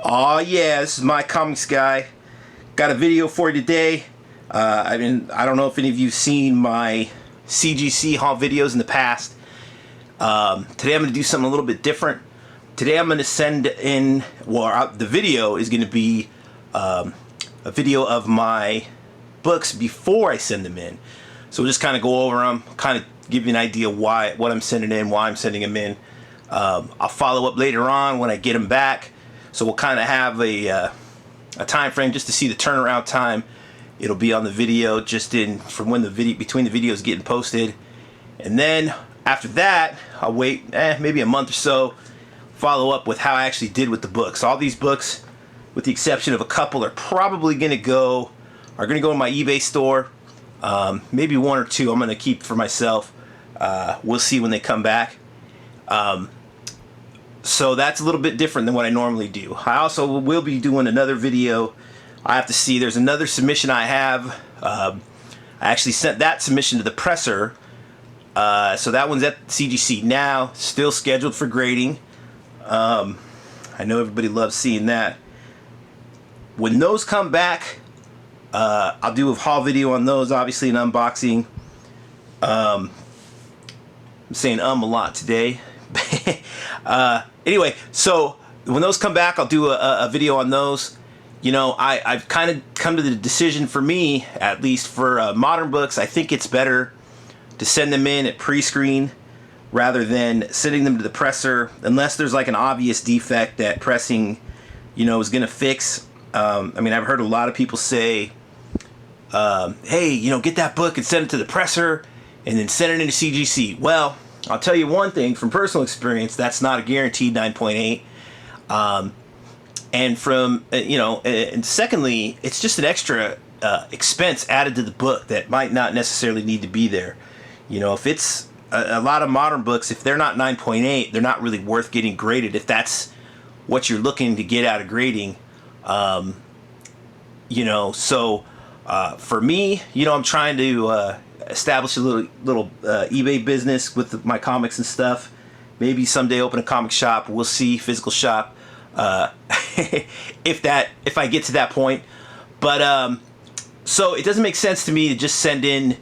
Oh yeah, this is my comics guy. Got a video for you today. I don't know if any of you've seen my CGC haul videos in the past. Today I'm going to do something a little bit different. Today I'm going to send in, the video is going to be a video of my books before I send them in. So we'll just kind of go over them, kind of give you an idea what I'm sending in, why I'm sending them in. I'll follow up later on when I get them back. So we'll kind of have a time frame just to see the turnaround time. It'll be on the video just from when between the videos getting posted, and then after that I'll wait maybe a month or so, follow up with how I actually did with the books. All these books, with the exception of a couple, are probably going to go in my eBay store. Maybe one or two I'm going to keep for myself. We'll see when they come back. So that's a little bit different than what I normally do. I also will be doing another video. I have to see, there's another submission I have. I actually sent that submission to the presser. So that one's at CGC now, still scheduled for grading. I know everybody loves seeing that. When those come back, I'll do a haul video on those, obviously an unboxing. I'm saying a lot today. Anyway, so when those come back, I'll do a video on those. You know, I've kind of come to the decision, for me at least, for modern books, I think it's better to send them in at pre-screen rather than sending them to the presser, unless there's like an obvious defect that pressing, is going to fix. I've heard a lot of people say, hey, get that book and send it to the presser and then send it into CGC. Well, I'll tell you one thing from personal experience, that's not a guaranteed 9.8. And secondly, it's just an extra expense added to the book that might not necessarily need to be there. If it's a lot of modern books, if they're not 9.8, they're not really worth getting graded if that's what you're looking to get out of grading. So for me, I'm trying to establish a little eBay business with my comics and stuff. Maybe someday open a comic shop. We'll see, physical shop. If I get to that point. But so it doesn't make sense to me to just send in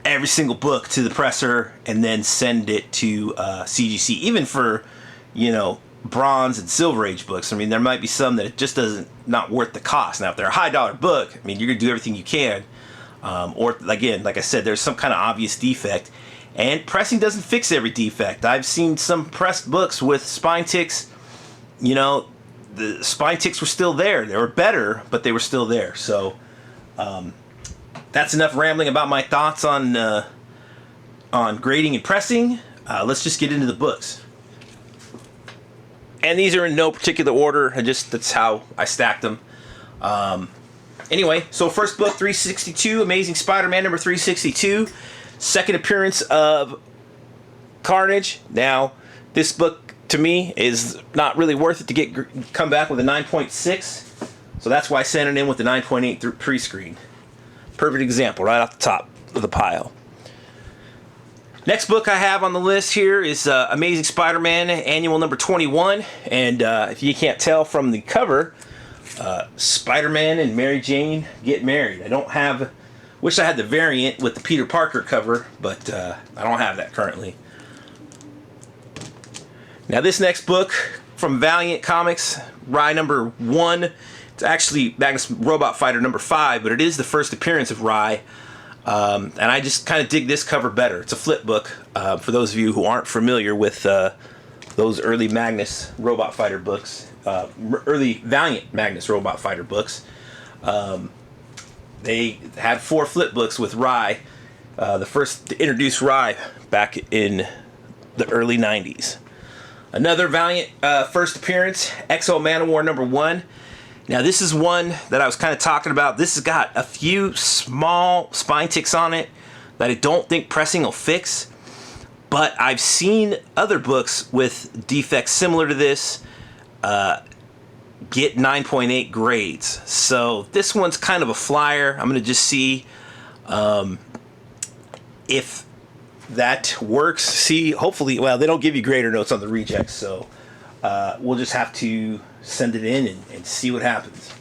every single book to the presser and then send it to CGC, even for bronze and silver age books. There might be some that it just not worth the cost. Now if they're a high dollar book, you're gonna do everything you can, or again, like I said, there's some kind of obvious defect, and pressing doesn't fix every defect. I've seen some pressed books with spine ticks. The spine ticks were still there. They were better, but they were still there. So that's enough rambling about my thoughts on grading and pressing. Let's just get into the books. And these are in no particular order. That's how I stacked them. Anyway, so first book, 362, Amazing Spider-Man number 362. Second appearance of Carnage. Now, this book, to me, is not really worth it to come back with a 9.6. So that's why I sent it in with the 9.8 through pre-screen. Perfect example, right off the top of the pile. Next book I have on the list here is Amazing Spider-Man Annual number 21. And if you can't tell from the cover, Spider-Man and Mary Jane get married. Wish I had the variant with the Peter Parker cover, but I don't have that currently. Now this next book from Valiant Comics, Rye number 1. It's actually Magnus Robot Fighter number 5, but it is the first appearance of Rye. And I just kind of dig this cover better. It's a flip book, for those of you who aren't familiar with those early Magnus Robot Fighter books, early Valiant Magnus Robot Fighter books. They had 4 flip books with Rye, the first to introduce Rye back in the early 90s. Another Valiant first appearance, Exo Manowar number 1. Now this is one that I was kind of talking about. This has got a few small spine ticks on it that I don't think pressing will fix. But I've seen other books with defects similar to this get 9.8 grades. So this one's kind of a flyer. I'm going to just see if that works. See, hopefully, well, they don't give you grader notes on the rejects, so We'll just have to send it in and see what happens.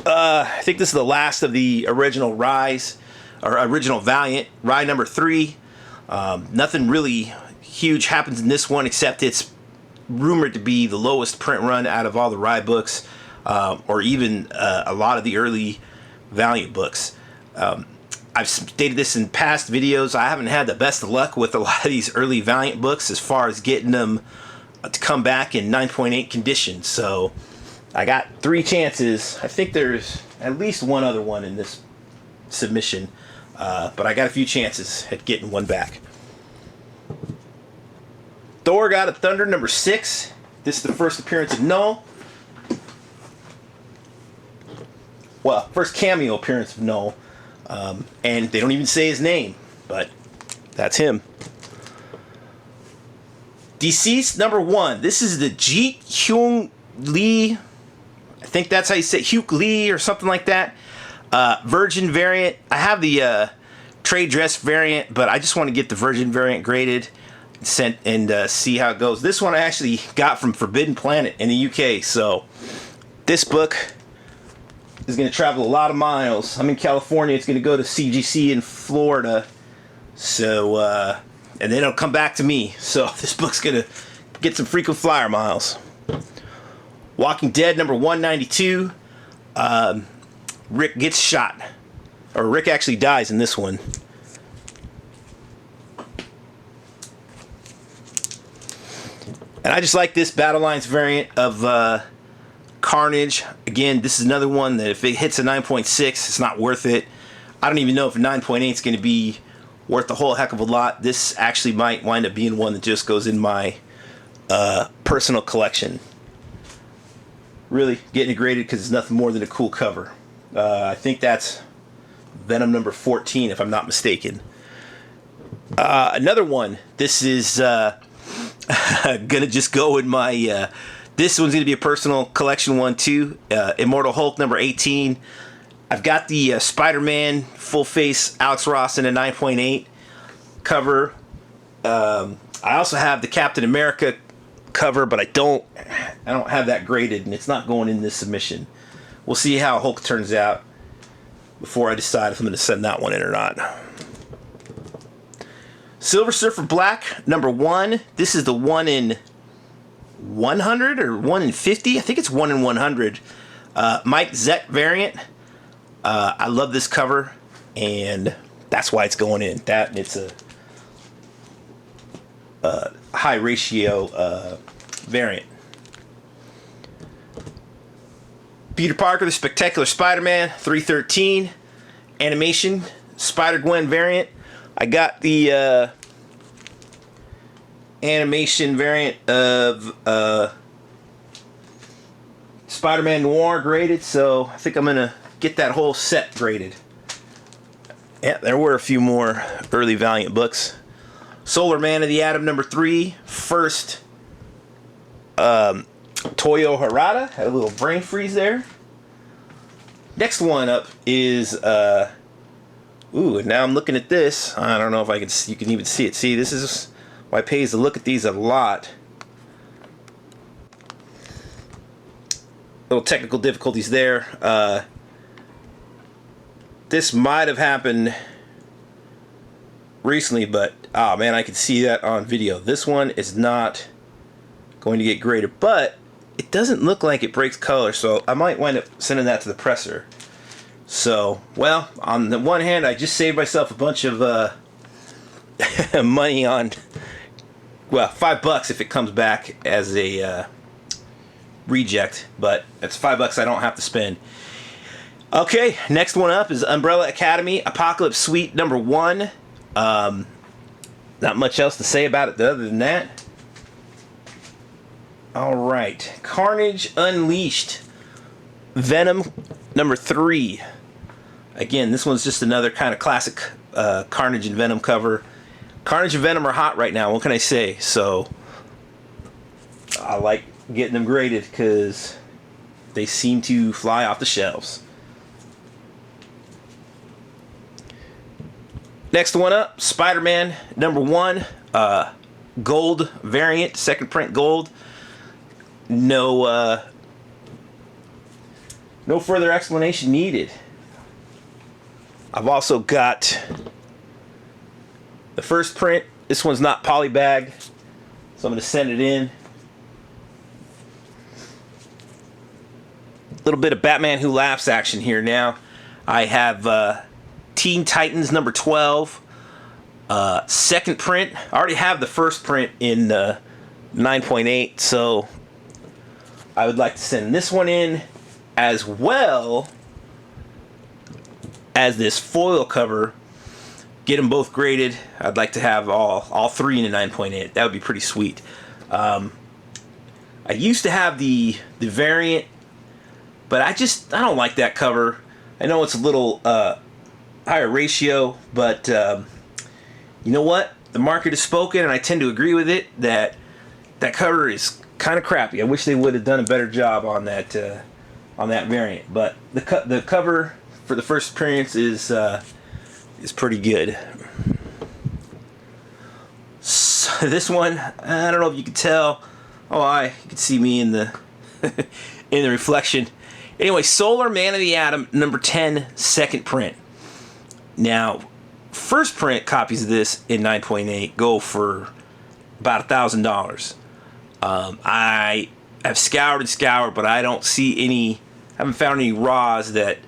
I think this is the last of the original Rise, or original Valiant, Rye number 3. Nothing really huge happens in this one, except it's rumored to be the lowest print run out of all the Rye books, or even a lot of the early Valiant books. I've stated this in past videos. I haven't had the best of luck with a lot of these early Valiant books as far as getting them to come back in 9.8 condition. So I got 3 chances. I think there's at least one other one in this submission, but I got a few chances at getting one back. Thor God of Thunder number 6. This is the first appearance of Null. Well, first cameo appearance of Null. And they don't even say his name, but that's him. Deceased number 1. This is the Jeet Hyung Lee. I think that's how you say it, Hyuk Lee or something like that. Virgin variant. I have the trade dress variant, but I just want to get the Virgin variant graded and sent and see how it goes. This one I actually got from Forbidden Planet in the UK, so this book is going to travel a lot of miles. I'm in California. It's going to go to CGC in Florida. So, and then it'll come back to me. So this book's going to get some frequent flyer miles. Walking Dead number 192. Rick gets shot. Or Rick actually dies in this one. And I just like this Battle Lines variant of Carnage. Again, this is another one that if it hits a 9.6, it's not worth it. I don't even know if a 9.8 is going to be worth a whole heck of a lot. This actually might wind up being one that just goes in my personal collection. Really getting it graded because it's nothing more than a cool cover. I think that's Venom number 14, if I'm not mistaken. Another one. This is gonna just go in my. This one's gonna be a personal collection one too. Immortal Hulk number 18. I've got the Spider-Man full face Alex Ross in a 9.8 cover. I also have the Captain America cover, but I don't have that graded, and it's not going in this submission. We'll see how Hulk turns out before I decide if I'm going to send that one in or not. Silver Surfer Black number 1. This is the 1 in 100 or 1 in 50. I think it's 1 in 100. Mike Zet variant. I love this cover, and that's why it's going in. That and it's a high ratio variant. Peter Parker, the Spectacular Spider-Man 313 animation Spider-Gwen variant. I got the animation variant of Spider-Man Noir graded, so I think I'm gonna get that whole set graded. Yeah, there were a few more early Valiant books. Solar Man of the Atom number 3. First Toyo Harada. Had a little brain freeze there. Next one up is ooh, now I'm looking at this. I don't know if you can even see it. See, this is why it pays to look at these a lot. Little technical difficulties there. This might have happened recently, but oh man, I can see that on video. This one is not going to get graded, but it doesn't look like it breaks color, so I might wind up sending that to the presser. So, well, on the one hand, I just saved myself a bunch of money on, well, $5 if it comes back as a reject, but it's $5 I don't have to spend. Okay, next one up is Umbrella Academy Apocalypse Suite number 1. Not much else to say about it other than that. Alright, Carnage Unleashed Venom number 3. Again, this one's just another kind of classic Carnage and Venom cover. Carnage and Venom are hot right now, what can I say? So, I like getting them graded because they seem to fly off the shelves. Next one up, Spider-Man number 1. gold variant, second print gold. No further explanation needed. I've also got the first print. This one's not polybagged, so I'm going to send it in. A little bit of Batman Who Laughs action here now. I have Teen Titans number 12. Second print. I already have the first print in 9.8, so I would like to send this one in, as well as this foil cover. Get them both graded. I'd like to have all three in a 9.8. That would be pretty sweet. I used to have the variant, but I don't like that cover. I know it's a little higher ratio, but you know what? The market has spoken, and I tend to agree with it that cover is kind of crappy. I wish they would have done a better job on that variant. But the cover for the first appearance is pretty good. So this one, I don't know if you can tell. Oh, you can see me in the in the reflection. Anyway, Solar Man of the Atom number 10, second print. Now, first print copies of this in 9.8 go for about $1,000. I have scoured and scoured, but I don't see any. Haven't found any raws that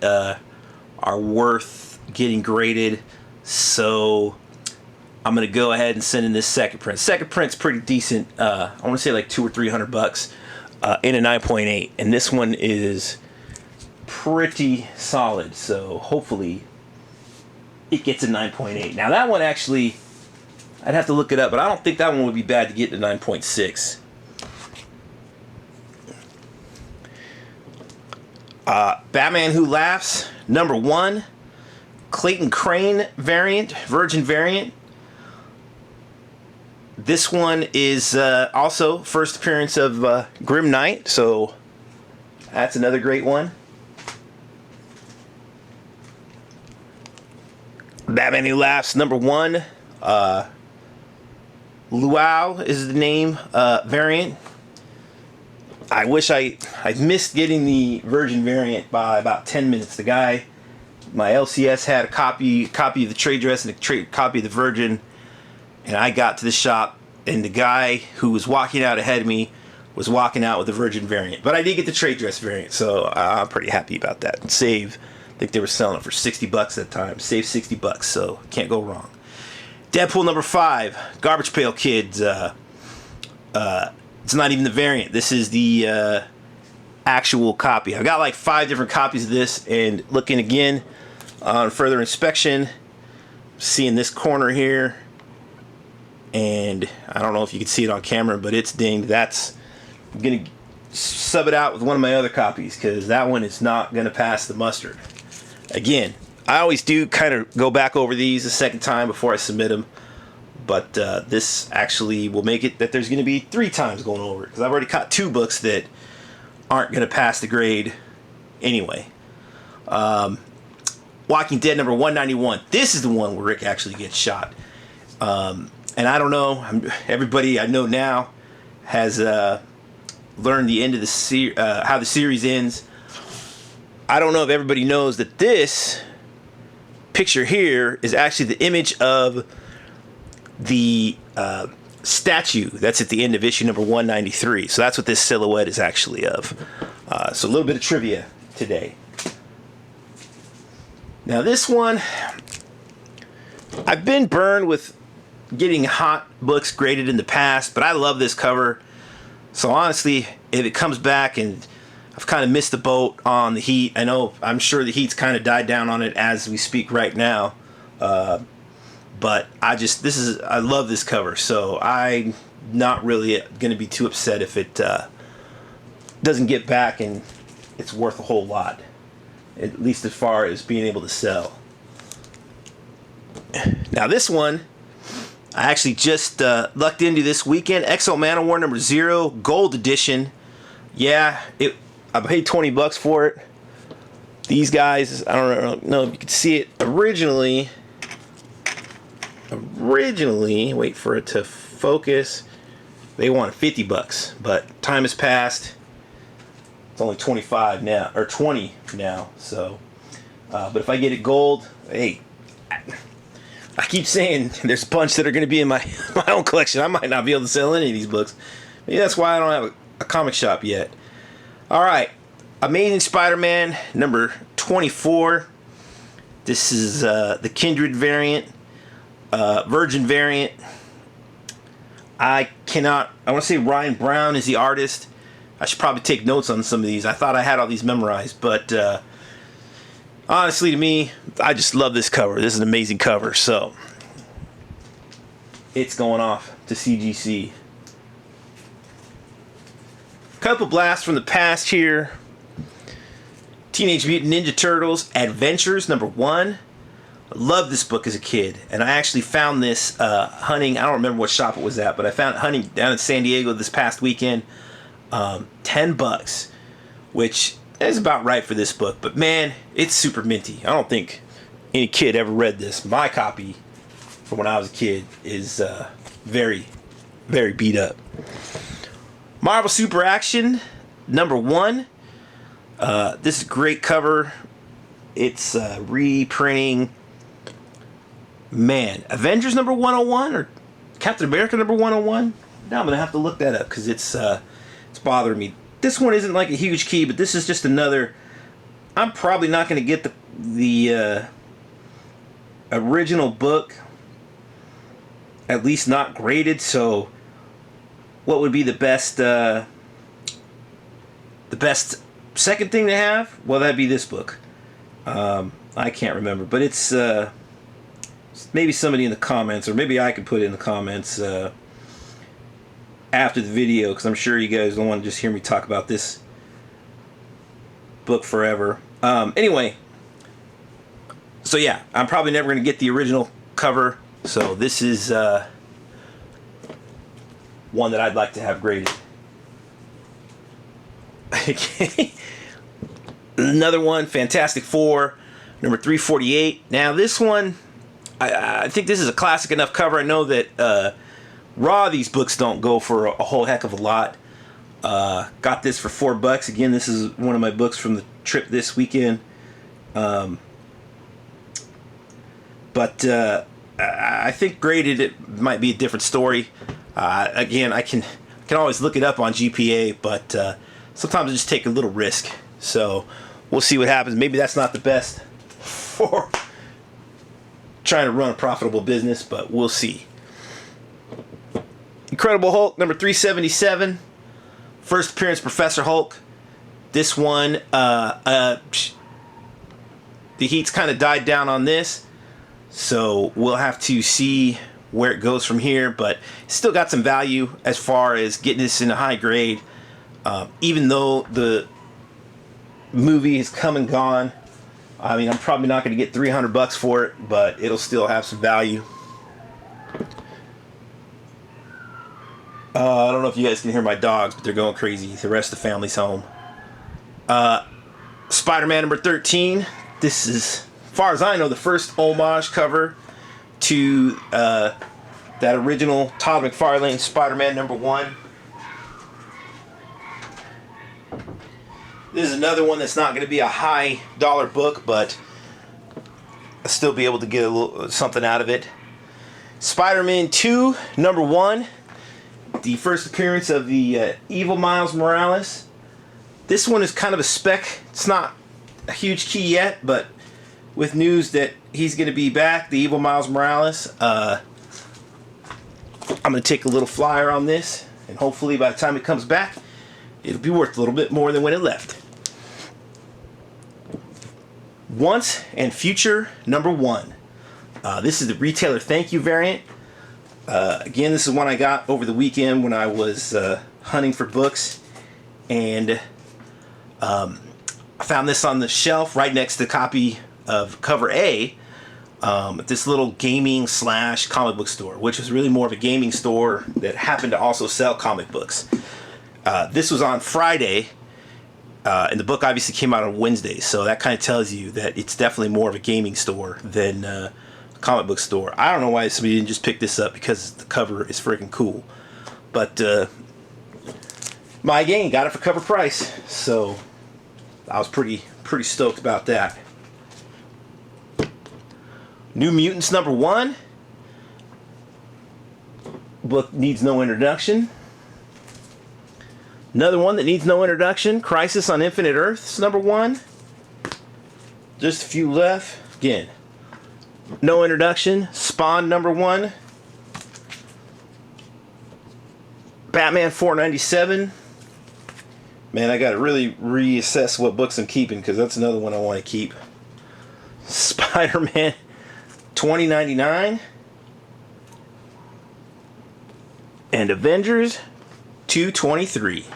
are worth getting graded. So I'm gonna go ahead and send in this second print. Second print's pretty decent. I want to say like $200 or $300 in a 9.8, and this one is pretty solid. So hopefully it gets a 9.8. Now that one actually, I'd have to look it up, but I don't think that one would be bad to get to 9.6. Batman Who Laughs number 1, Clayton Crane variant, Virgin variant. This one is also first appearance of Grim Knight, so that's another great one. Batman Who Laughs number 1, Luau is the name variant. I wish I missed getting the Virgin variant by about 10 minutes. The guy, my LCS had a copy of the trade dress and a copy of the Virgin, and I got to the shop, and the guy who was walking out ahead of me was walking out with the Virgin variant. But I did get the trade dress variant, so I'm pretty happy about that. And I think they were selling it for $60 at the time. Save $60, so can't go wrong. Deadpool number 5, Garbage Pail Kids. It's not even the variant. This is the actual copy. I've got like 5 different copies of this, and looking again on further inspection, seeing this corner here, and I don't know if you can see it on camera, but it's dinged. I'm gonna sub it out with one of my other copies because that one is not gonna pass the mustard. Again, I always do kind of go back over these a second time before I submit them. But this actually will make it that there's going to be 3 times going over it, because I've already caught 2 books that aren't going to pass the grade anyway. Walking Dead number 191. This is the one where Rick actually gets shot. And I don't know. Everybody I know now has learned the end of the how the series ends. I don't know if everybody knows that this picture here is actually the image of the statue that's at the end of issue number 193. So that's what this silhouette is actually of. So a little bit of trivia today. Now this one, I've been burned with getting hot books graded in the past, but I love this cover. So honestly, if it comes back, and I've kind of missed the boat on the heat. I'm sure the heat's kind of died down on it as we speak right now. But I love this cover, so I'm not really going to be too upset if it doesn't get back and it's worth a whole lot, at least as far as being able to sell. Now this one, I actually just lucked into this weekend. Exo Manowar number 0, gold edition. Yeah, I paid $20 for it. These guys, I don't know if you can see it. Originally, wait for it to focus. They wanted 50 bucks, but time has passed. It's only 25 now, or 20 now. So, but if I get it gold, hey, I keep saying there's a bunch that are going to be in my own collection. I might not be able to sell any of these books. Maybe that's why I don't have a comic shop yet. All right, Amazing Spider-Man number 24. This is the Kindred variant, Virgin variant. I want to say Ryan Brown is the artist. I should probably take notes on some of these. I thought I had all these memorized, but honestly, to me, I just love this cover. This is an amazing cover, so it's going off to CGC. Couple blasts from the past here. Teenage Mutant Ninja Turtles Adventures number 1. I loved this book as a kid, and I actually found this hunting. I don't remember what shop it was at, but I found it hunting down in San Diego this past weekend. $10, which is about right for this book. But man, it's super minty. I don't think any kid ever read this. My copy from when I was a kid is very, very beat up. Marvel Super Action number 1. This is a great cover. It's reprinting. Man, Avengers number 101 or Captain America number 101. Now I'm gonna have to look that up because it's bothering me. This one isn't like a huge key, but this is just another. I'm probably not gonna get the original book, at least not graded. So, what would be the best second thing to have? Well, that'd be this book. I can't remember, but it's maybe somebody in the comments, or maybe I can put it in the comments after the video, because I'm sure you guys don't want to just hear me talk about this book forever. Anyway, so yeah, I'm probably never going to get the original cover, so this is one that I'd like to have graded. Okay. Another one, Fantastic Four, number 348. Now this one, I think this is a classic enough cover. I know that raw these books don't go for a whole heck of a lot. Got this for $4. Again, this is one of my books from the trip this weekend. But I think graded it might be a different story. Again, I can always look it up on GPA, but sometimes I just take a little risk. So we'll see what happens. Maybe that's not the best for trying to run a profitable business, but we'll see. Incredible Hulk number 377. First appearance, Professor Hulk. This one, the heat's kind of died down on this, so we'll have to see where it goes from here, but still got some value as far as getting this in a high grade. Even though the movie is come and gone, I mean, I'm probably not going to get $300 for it, but it'll still have some value. I don't know if you guys can hear my dogs, but they're going crazy. The rest of the family's home. Spider-Man number 13. This is, as far as I know, the first homage cover to that original Todd McFarlane Spider-Man number 1. This is another one that's not going to be a high dollar book, but I'll still be able to get a little something out of it. Spider-Man 2 number 1. The first appearance of the evil Miles Morales. This one is kind of a spec. It's not a huge key yet, but with news that he's going to be back, the evil Miles Morales, I'm going to take a little flyer on this, and hopefully by the time it comes back, it'll be worth a little bit more than when it left. Once and Future number 1. This is the retailer thank you variant. Again, this is one I got over the weekend when I was hunting for books, and I found this on the shelf right next to the copy of cover A at this little gaming / comic book store, which was really more of a gaming store that happened to also sell comic books. This was on Friday, and the book obviously came out on Wednesday, so that kind of tells you that it's definitely more of a gaming store than comic book store. I don't know why somebody didn't just pick this up, because the cover is freaking cool. But my gang got it for cover price, so I was pretty stoked about that. New Mutants #1. Book needs no introduction. Another one that needs no introduction, Crisis on Infinite Earths #1. Just a few left. Again, no introduction. Spawn #1. Batman 497. Man, I gotta really reassess what books I'm keeping, because that's another one I want to keep. Spider-Man 2099. And Avengers 223.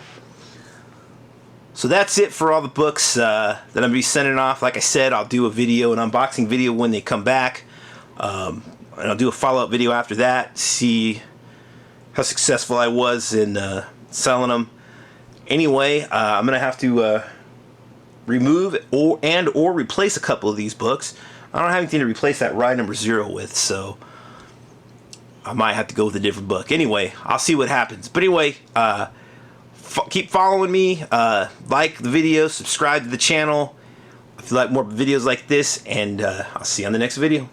So that's it for all the books that I'm going to be sending off. Like I said, I'll do a video, an unboxing video when they come back. And I'll do a follow-up video after that. See how successful I was in selling them. Anyway, I'm going to have to remove or replace a couple of these books. I don't have anything to replace that Ride number 0 with, so I might have to go with a different book. Anyway, I'll see what happens. But anyway, keep following me. Like the video, subscribe to the channel if you like more videos like this, and I'll see you on the next video.